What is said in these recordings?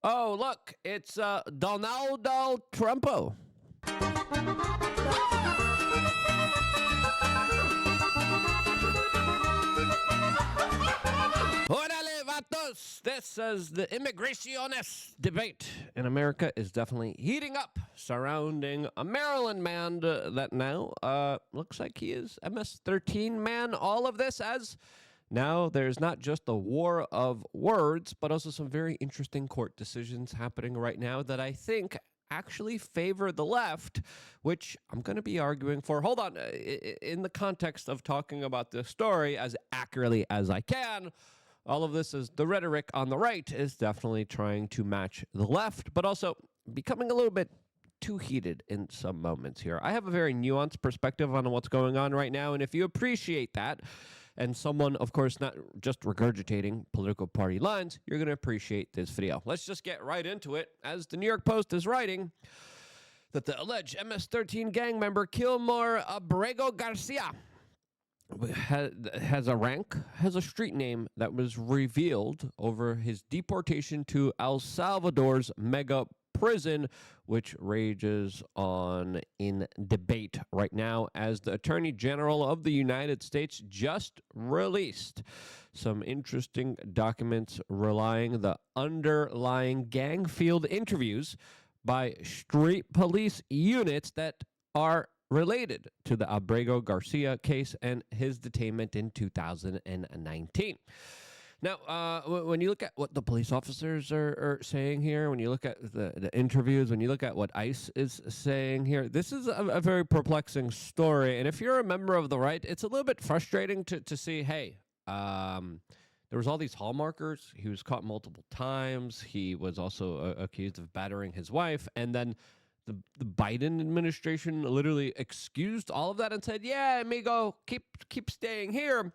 Oh, look, it's Donaldo Trumpo. Orale, vatos! This is the Immigrationist debate in America is definitely heating up surrounding a Maryland man that now looks like he is MS-13 man. All of this as now there's not just a war of words, but also some very interesting court decisions happening right now that I think actually favor the left, which I'm going to be arguing for. Hold on. In the context of talking about this story as accurately as I can, all of this is the rhetoric on the right is definitely trying to match the left, but also becoming a little bit too heated in some moments here. I have a very nuanced perspective on what's going on right now, and if you appreciate that, and someone, of course, not just regurgitating political party lines, you're going to appreciate this video. Let's just get right into it. As the New York Post is writing that the alleged MS-13 gang member Kilmore Abrego Garcia has a street name that was revealed over his deportation to El Salvador's mega prison, which rages on in debate right now as the Attorney General of the United States just released some interesting documents relying the underlying gang field interviews by street police units that are related to the Abrego Garcia case and his detainment in 2019. Now, when you look at what the police officers are saying here, when you look at the interviews, when you look at what ICE is saying here, this is a very perplexing story. And if you're a member of the right, it's a little bit frustrating to see, hey, there was all these hallmarkers. He was caught multiple times. He was also accused of battering his wife. And then the Biden administration literally excused all of that and said, yeah, amigo, keep staying here.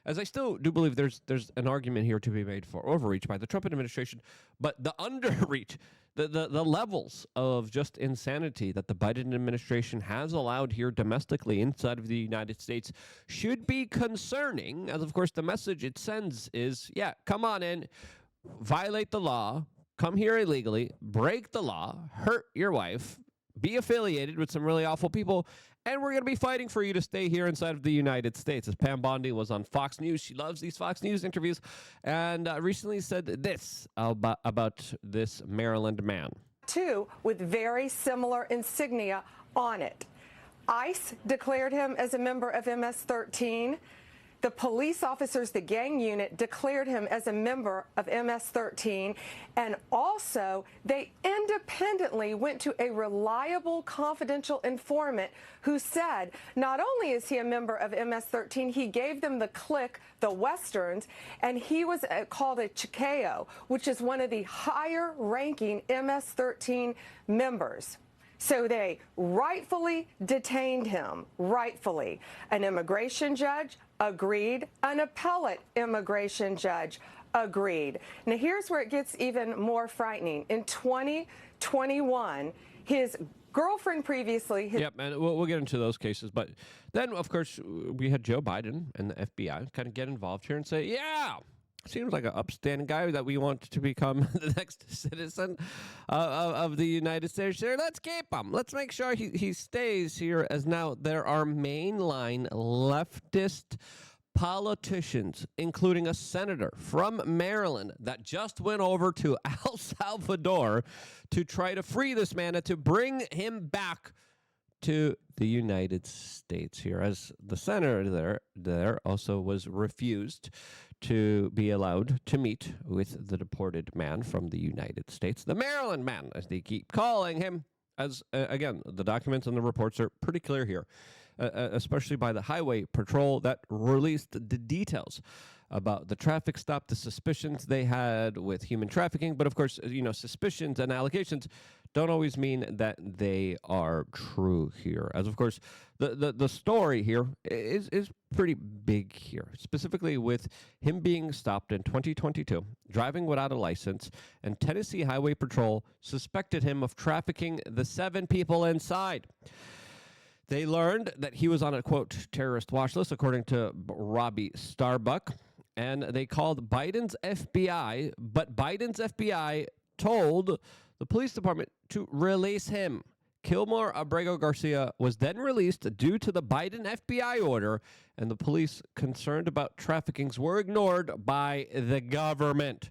As I still do believe there's an argument here to be made for overreach by the Trump administration, but the underreach, the levels of just insanity that the Biden administration has allowed here domestically inside of the United States should be concerning, as of course the message it sends is, yeah, come on in, violate the law, come here illegally, break the law, hurt your wife, be affiliated with some really awful people, and we're going to be fighting for you to stay here inside of the United States. As Pam Bondi was on Fox News, she loves these Fox News interviews, and recently said this about this Maryland man. Two with very similar insignia on it. ICE declared him as a member of MS-13. The police officers, the gang unit, declared him as a member of MS-13, and also they independently went to a reliable, confidential informant who said not only is he a member of MS-13, he gave them the clique, the Westerns, and he was called a Chiqueo, which is one of the higher-ranking MS-13 members. So they rightfully detained him, rightfully. An immigration judge agreed. An appellate immigration judge agreed. Now, here's where it gets even more frightening. In 2021, his girlfriend previously... Yep, and we'll get into those cases. But then, of course, we had Joe Biden and the FBI kind of get involved here and say, yeah, seems like an upstanding guy that we want to become the next citizen of the United States. Here, let's keep him. Let's make sure he stays here, as now there are mainline leftist politicians, including a senator from Maryland that just went over to El Salvador to try to free this man and to bring him back to the United States here, as the senator there also was refused to be allowed to meet with the deported man from the United States, the Maryland man, as they keep calling him. As again, the documents and the reports are pretty clear here, especially by the Highway Patrol that released the details about the traffic stop, the suspicions they had with human trafficking. But of course, you know, suspicions and allegations don't always mean that they are true here. As of course, the story here is pretty big here, specifically with him being stopped in 2022, driving without a license, and Tennessee Highway Patrol suspected him of trafficking the 7 people inside. They learned that he was on a, quote, terrorist watch list, according to Robbie Starbuck, and they called Biden's FBI, but Biden's FBI told the police department to release him. Kilmore Abrego Garcia was then released due to the Biden FBI order, and the police concerned about traffickings were ignored by the government.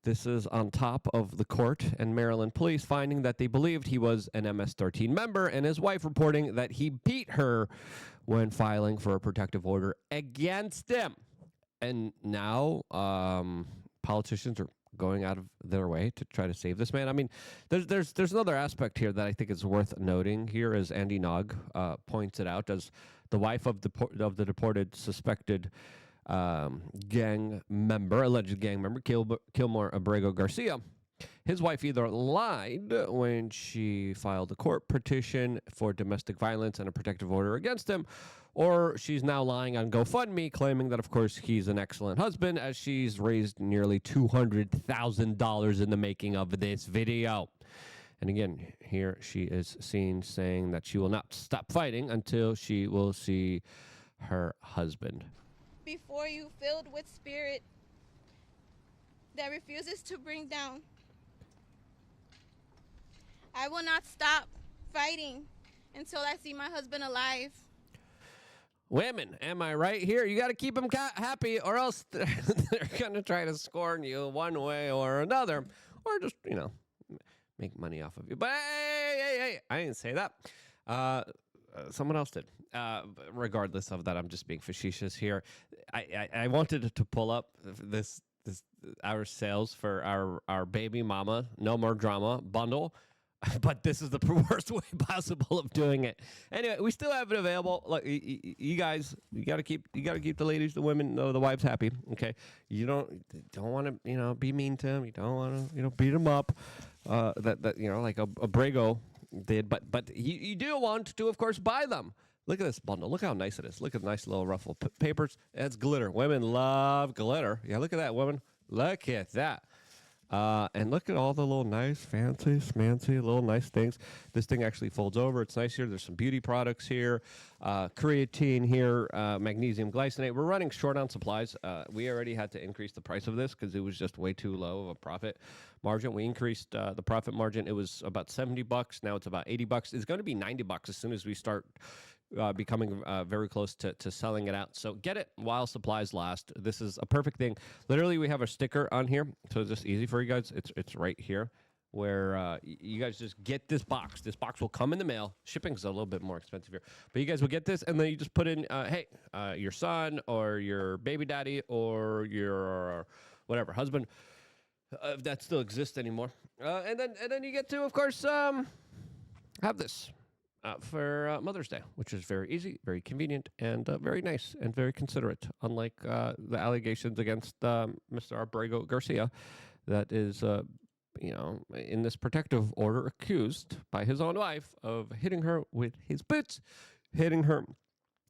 This is on top of the court and Maryland police finding that they believed he was an MS-13 member, and his wife reporting that he beat her when filing for a protective order against him. And now politicians are going out of their way to try to save this man. I mean, there's another aspect here that I think is worth noting here, as Andy Nog points it out, as the wife of the deported suspected alleged gang member, Kilmore Abrego Garcia. His wife either lied when she filed a court petition for domestic violence and a protective order against him, or she's now lying on GoFundMe, claiming that, of course, he's an excellent husband, as she's raised nearly $200,000 in the making of this video. And again, here she is seen saying that she will not stop fighting until she will see her husband. Before you, filled with spirit that refuses to bring down. I will not stop fighting until I see my husband alive. Women, am I right here? You got to keep them happy, or else they're going to try to scorn you one way or another, or just, make money off of you. But hey, I didn't say that. Someone else did. Regardless of that, I'm just being facetious here. I wanted to pull up this our sales for our baby mama No More Drama bundle, but this is the worst way possible of doing it. Anyway, we still have it available. Look, you guys, you gotta keep the ladies, the women, the wives happy. Okay, you don't want to be mean to them. You don't want to beat them up. Like Abrego did, but you do want to, of course, buy them. Look at this bundle. Look how nice it is. Look at the nice little ruffle papers. It's glitter. Women love glitter. Yeah, look at that, women. Look at that. And look at all the little nice, fancy, smancy, little nice things. This thing actually folds over. It's nice here. There's some beauty products here. Creatine here. Magnesium glycinate. We're running short on supplies. We already had to increase the price of this because it was just way too low of a profit margin. We increased the profit margin. It was about $70. Now it's about $80. It's going to be $90 as soon as we start becoming very close to selling it out. So get it while supplies last. This is a perfect thing. Literally, we have a sticker on here, so it's just easy for you guys. It's right here, where you guys just get this box. This box will come in the mail. Shipping's a little bit more expensive here, but you guys will get this, and then you just put in, hey, your son or your baby daddy or your whatever husband, if that still exists anymore, and then you get to, of course, have this. For Mother's Day, which is very easy, very convenient, and very nice and very considerate, unlike the allegations against Mr. Abrego Garcia that is, in this protective order accused by his own wife of hitting her with his boots, hitting her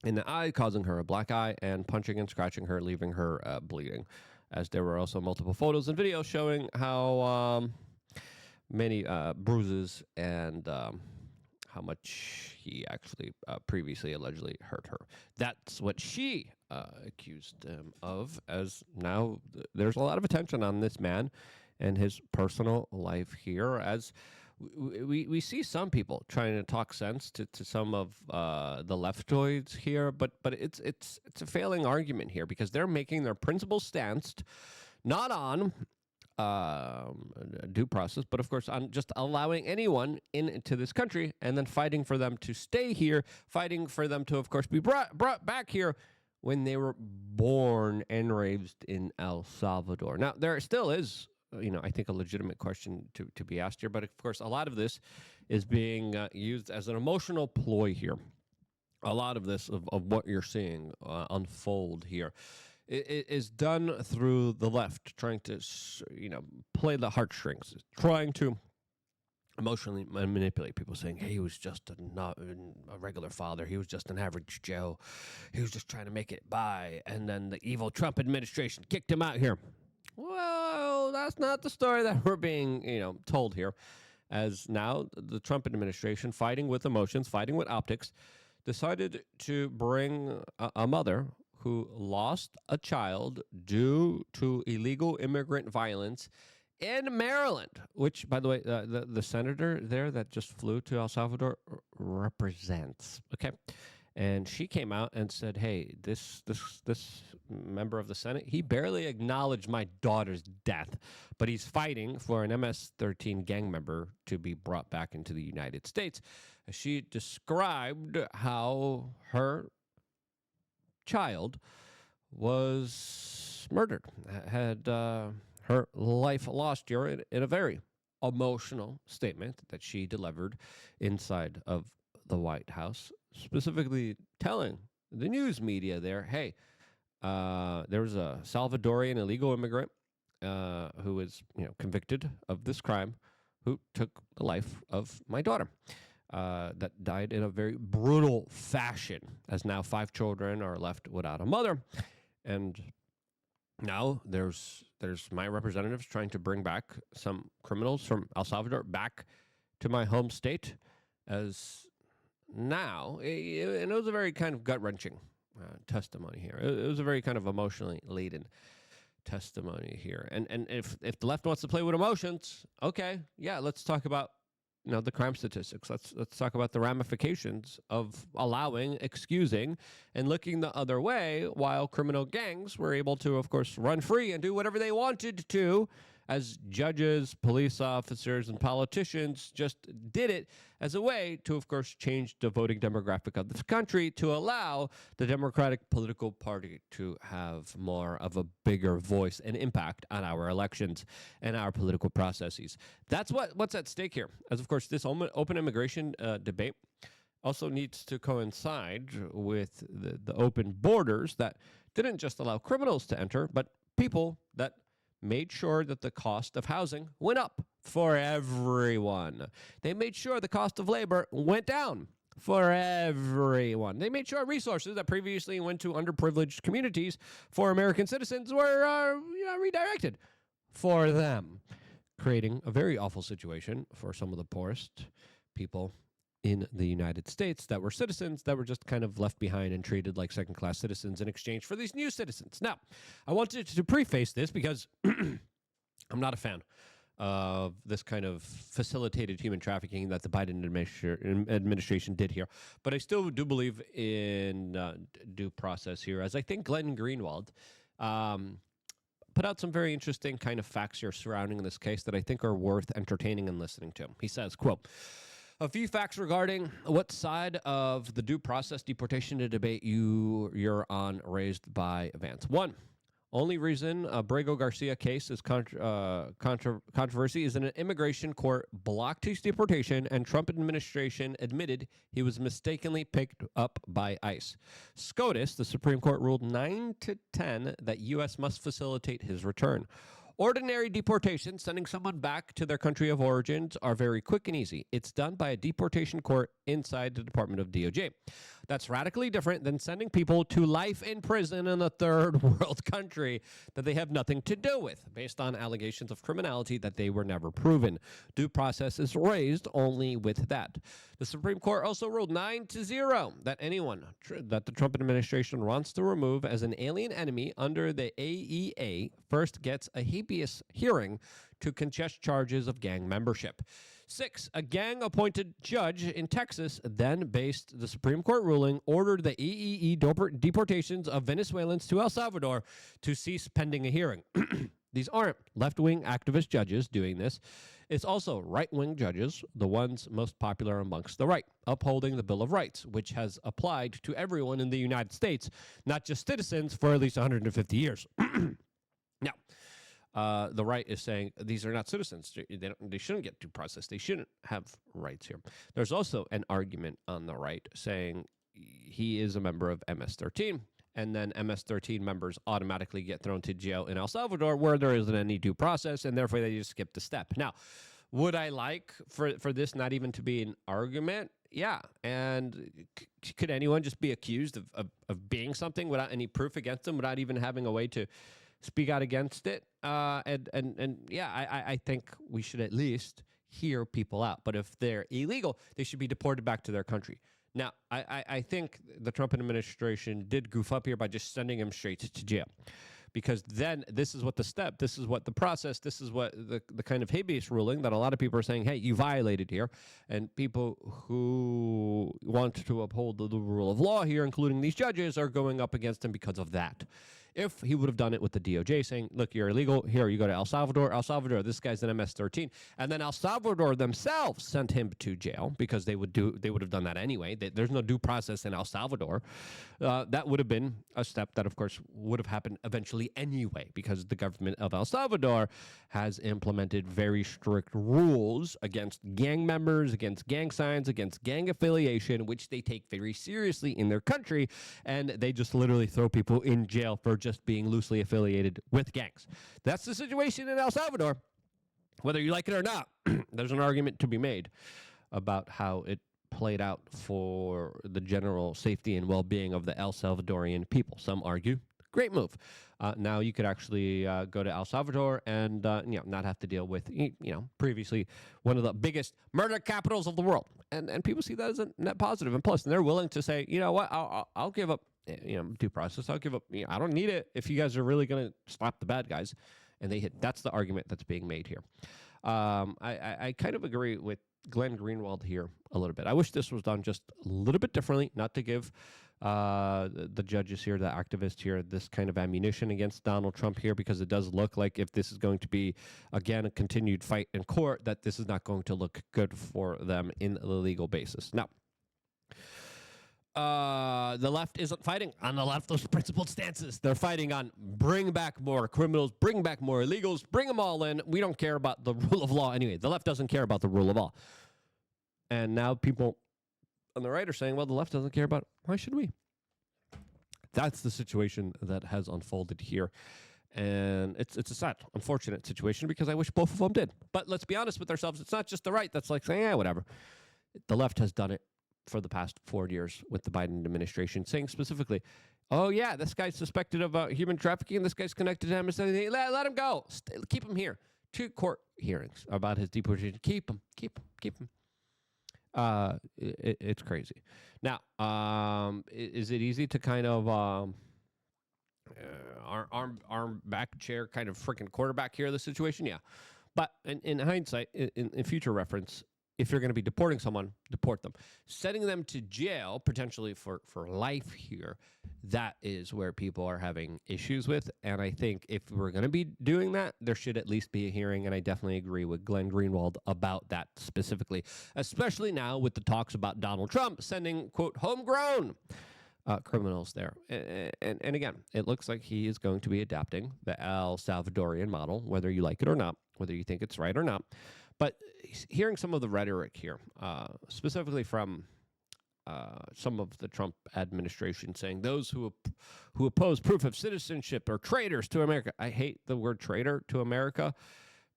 in the eye, causing her a black eye, and punching and scratching her, leaving her bleeding. As there were also multiple photos and videos showing how many bruises and how much he actually previously allegedly hurt her. That's what she accused him of, as now there's a lot of attention on this man and his personal life here, as we see some people trying to talk sense to some of the leftoids here, but it's a failing argument here, because they're making their principal stance not on due process, but of course on just allowing anyone into this country, and then fighting for them to stay here, fighting for them to, of course, be brought back here when they were born and raised in El Salvador. Now, there still is, I think, a legitimate question to be asked here, but of course a lot of this is being used as an emotional ploy here. A lot of this, of what you're seeing unfold here, it is done through the left, trying to, play the heartstrings, trying to emotionally manipulate people, saying, hey, he was just not a regular father. He was just an average Joe. He was just trying to make it by. And then the evil Trump administration kicked him out here. Well, that's not the story that we're being, told here. As now the Trump administration, fighting with emotions, fighting with optics, decided to bring a mother who lost a child due to illegal immigrant violence in Maryland, which, by the way, the senator there that just flew to El Salvador represents. Okay. And she came out and said, "Hey, this member of the Senate, he barely acknowledged my daughter's death, but he's fighting for an MS-13 gang member to be brought back into the United States." She described how her child was murdered, had her life lost here in a very emotional statement that she delivered inside of the White House, specifically telling the news media there, hey, there was a Salvadorian illegal immigrant who was convicted of this crime, who took the life of my daughter. That died in a very brutal fashion, as now 5 children are left without a mother. And now there's my representatives trying to bring back some criminals from El Salvador back to my home state, as now, and it was a very kind of gut-wrenching testimony here. It was a very kind of emotionally laden testimony here. And if the left wants to play with emotions, okay, yeah, let's talk about the crime statistics. Let's talk about the ramifications of allowing, excusing, and looking the other way while criminal gangs were able to, of course, run free and do whatever they wanted to, as judges, police officers, and politicians just did it as a way to, of course, change the voting demographic of this country to allow the Democratic political party to have more of a bigger voice and impact on our elections and our political processes. That's what's at stake here. As, of course, this open immigration debate also needs to coincide with the open borders that didn't just allow criminals to enter, but people that made sure that the cost of housing went up for everyone. They made sure the cost of labor went down for everyone. They made sure resources that previously went to underprivileged communities for American citizens were redirected for them, creating a very awful situation for some of the poorest people in the United States that were citizens that were just kind of left behind and treated like second-class citizens in exchange for these new citizens. Now, I wanted to preface this because I'm not a fan of this kind of facilitated human trafficking that the Biden administration did here. But I still do believe in due process here, as I think Glenn Greenwald put out some very interesting kind of facts here surrounding this case that I think are worth entertaining and listening to. He says, quote, "A few facts regarding what side of the due process deportation debate you're on raised by Vance. 1, only reason Abrego Garcia case is controversy is that an immigration court blocked his deportation and Trump administration admitted he was mistakenly picked up by ICE. SCOTUS, the Supreme Court, ruled 9-10 that U.S. must facilitate his return. Ordinary deportation, sending someone back to their country of origins, are very quick and easy. It's done by a deportation court inside the Department of DOJ. That's radically different than sending people to life in prison in a third world country that they have nothing to do with, based on allegations of criminality that they were never proven. Due process is raised only with that. The Supreme Court also ruled 9-0 that anyone that the Trump administration wants to remove as an alien enemy under the AEA first gets a habeas hearing to contest charges of gang membership. 6, a gang-appointed judge in Texas then based the Supreme Court ruling, ordered the AEE deportations of Venezuelans to El Salvador to cease pending a hearing. These aren't left-wing activist judges doing this. It's also right-wing judges, the ones most popular amongst the right, upholding the Bill of Rights, which has applied to everyone in the United States, not just citizens, for at least 150 years. Now, the right is saying these are not citizens. They shouldn't get due process. They shouldn't have rights here. There's also an argument on the right saying he is a member of MS-13, and then MS-13 members automatically get thrown to jail in El Salvador where there isn't any due process, and therefore they just skip the step. Now, would I like for this not even to be an argument? Yeah. And could anyone just be accused of being something without any proof against them, without even having a way to speak out against it? I think we should at least hear people out. But if they're illegal, they should be deported back to their country. Now, I think the Trump administration did goof up here by just sending him straight to jail, because then this is what the process, this is what the kind of habeas ruling that a lot of people are saying, hey, you violated here. And people who want to uphold the rule of law here, including these judges, are going up against him because of that. If he would have done it with the DOJ saying, look, you're illegal, here, you go to El Salvador, this guy's an MS-13, and then El Salvador themselves sent him to jail because they would have done that anyway. There's no due process in El Salvador. That would have been a step that, of course, would have happened eventually anyway, because the government of El Salvador has implemented very strict rules against gang members, against gang signs, against gang affiliation, which they take very seriously in their country, and they just literally throw people in jail for just being loosely affiliated with gangs. That's the situation in El Salvador. Whether you like it or not, there's an argument to be made about how it played out for the general safety and well-being of the El Salvadorian people. Some argue, great move. Now you could actually go to El Salvador and not have to deal with previously one of the biggest murder capitals of the world, and people see that as a net positive. And plus, they're willing to say, you know what, I'll give up due process. I'll give up. I don't need it if you guys are really going to stop the bad guys. And that's the argument that's being made here. I kind of agree with Glenn Greenwald here a little bit. I wish this was done just a little bit differently, not to give the judges here, the activists here, this kind of ammunition against Donald Trump here, because it does look like if this is going to be, again, a continued fight in court, that this is not going to look good for them in the legal basis. Now, the left isn't fighting on the left those principled stances. They're fighting on bring back more criminals, bring back more illegals, bring them all in. We don't care about the rule of law anyway. The left doesn't care about the rule of law. And now people on the right are saying, well, the left doesn't care about it. Why should we? That's the situation that has unfolded here. And it's a sad, unfortunate situation, because I wish both of them did. But let's be honest with ourselves. It's not just the right that's like saying, yeah, whatever. The left has done it for the past 4 years with the Biden administration, saying specifically, oh, yeah, this guy's suspected of human trafficking. This guy's connected to MS-13. Let him go. Keep him here. 2 court hearings about his deportation. Keep him. It's crazy. Now, is it easy to kind of arm back chair kind of freaking quarterback here of the situation? Yeah. But in hindsight, in future reference, if you're going to be deporting someone, deport them. Setting them to jail, potentially for life here, that is where people are having issues with. And I think if we're going to be doing that, there should at least be a hearing. And I definitely agree with Glenn Greenwald about that specifically, especially now with the talks about Donald Trump sending, quote, homegrown criminals there. And again, it looks like he is going to be adapting the El Salvadorian model, whether you like it or not, whether you think it's right or not. But hearing some of the rhetoric here, specifically from some of the Trump administration saying those who oppose proof of citizenship are traitors to America. I hate the word traitor to America,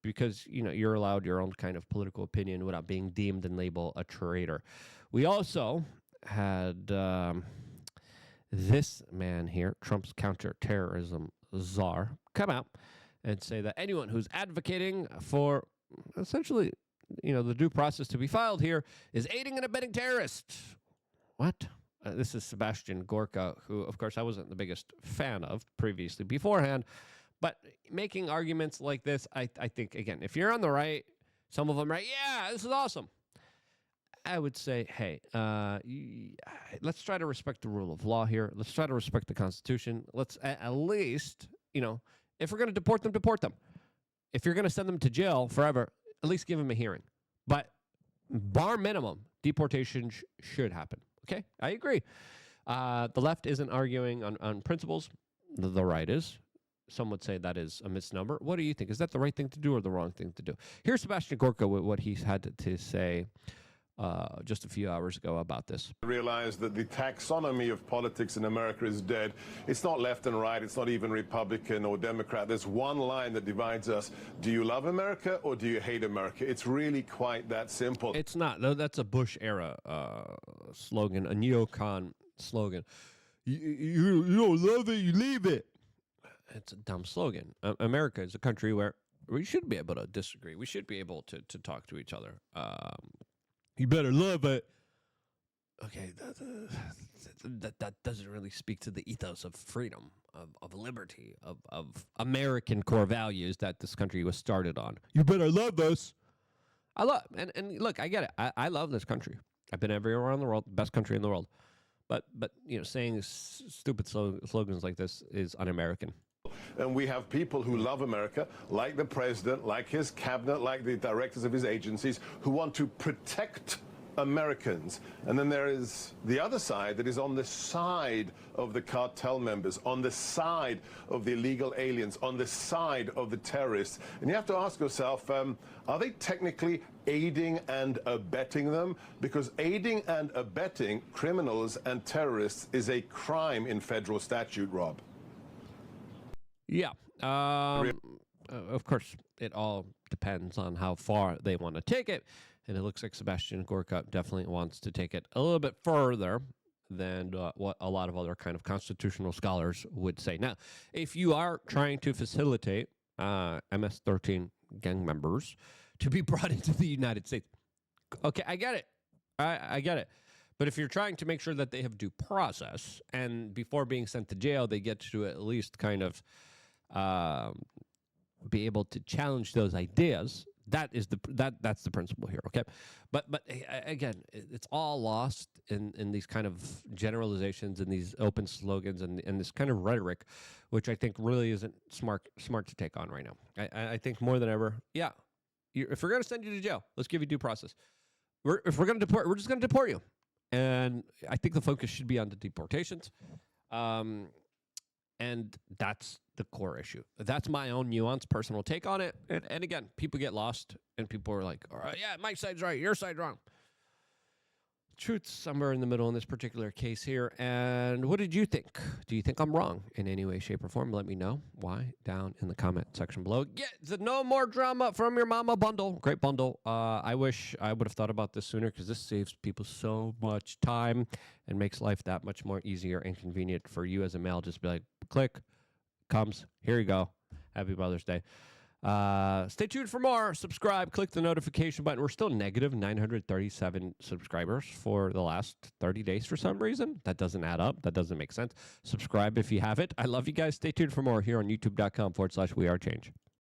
because you're allowed your own kind of political opinion without being deemed and labeled a traitor. We also had this man here, Trump's counterterrorism czar, come out and say that anyone who's advocating for essentially, the due process to be filed here is aiding and abetting terrorists. What? This is Sebastian Gorka, who, of course, I wasn't the biggest fan of previously beforehand. But making arguments like this, I think, again, if you're on the right, some of them right, yeah, this is awesome. I would say, hey, let's try to respect the rule of law here. Let's try to respect the Constitution. Let's at least, if we're going to deport them, deport them. If you're going to send them to jail forever, at least give them a hearing. But bar minimum, deportation should happen. Okay, I agree. The left isn't arguing on principles. The right is. Some would say that is a misnomer. What do you think? Is that the right thing to do or the wrong thing to do? Here's Sebastian Gorka with what he's had to say just a few hours ago about this. I realize that the taxonomy of politics in America is dead. It's not left and right. It's not even Republican or Democrat. There's one line that divides us. Do you love America or do you hate America? It's really quite that simple. It's not. That's a Bush era slogan, a neocon slogan. You don't love it, you leave it. It's a dumb slogan. America is a country where we should be able to disagree. We should be able to talk to each other. You better love it. Okay, that doesn't really speak to the ethos of freedom. of liberty, of American core values that this country was started on. You better love this. I love, and look, I get it. I love this country. I've been everywhere around the world, best country in the world. But saying stupid slogans like this is un-American. And we have people who love America, like the president, like his cabinet, like the directors of his agencies, who want to protect Americans. And then there is the other side that is on the side of the cartel members, on the side of the illegal aliens, on the side of the terrorists. And you have to ask yourself, are they technically aiding and abetting them? Because aiding and abetting criminals and terrorists is a crime in federal statute, Rob. Yeah. Of course, it all depends on how far they want to take it. And it looks like Sebastian Gorka definitely wants to take it a little bit further than what a lot of other kind of constitutional scholars would say. Now, if you are trying to facilitate MS-13 gang members to be brought into the United States, okay, I get it. I get it. But if you're trying to make sure that they have due process, and before being sent to jail, they get to at least kind of be able to challenge those ideas, that's the principle here, okay? But again, it's all lost in these kind of generalizations and these open slogans and this kind of rhetoric, which I think really isn't smart to take on right now. I think more than ever, yeah, if we're going to send you to jail, let's give you due process. If we're going to deport, we're just going to deport you. And I think the focus should be on the deportations. And that's the core issue. That's my own nuanced personal take on it. And again, people get lost and people are like, all right, yeah, my side's right, your side's wrong. Truth's somewhere in the middle in this particular case here. And what did you think? Do you think I'm wrong in any way, shape, or form? Let me know why down in the comment section below. Get the No More Drama from Your Mama bundle. Great bundle. I wish I would have thought about this sooner because this saves people so much time and makes life that much more easier and convenient for you as a male. Just be like, click, comes, here you go. Happy Mother's Day. Stay tuned for more. Subscribe, click the notification button. We're still negative 937 subscribers for the last 30 days for some reason. That doesn't add up. That doesn't make sense. Subscribe if you have it. I love you guys. Stay tuned for more here on youtube.com/wearechange.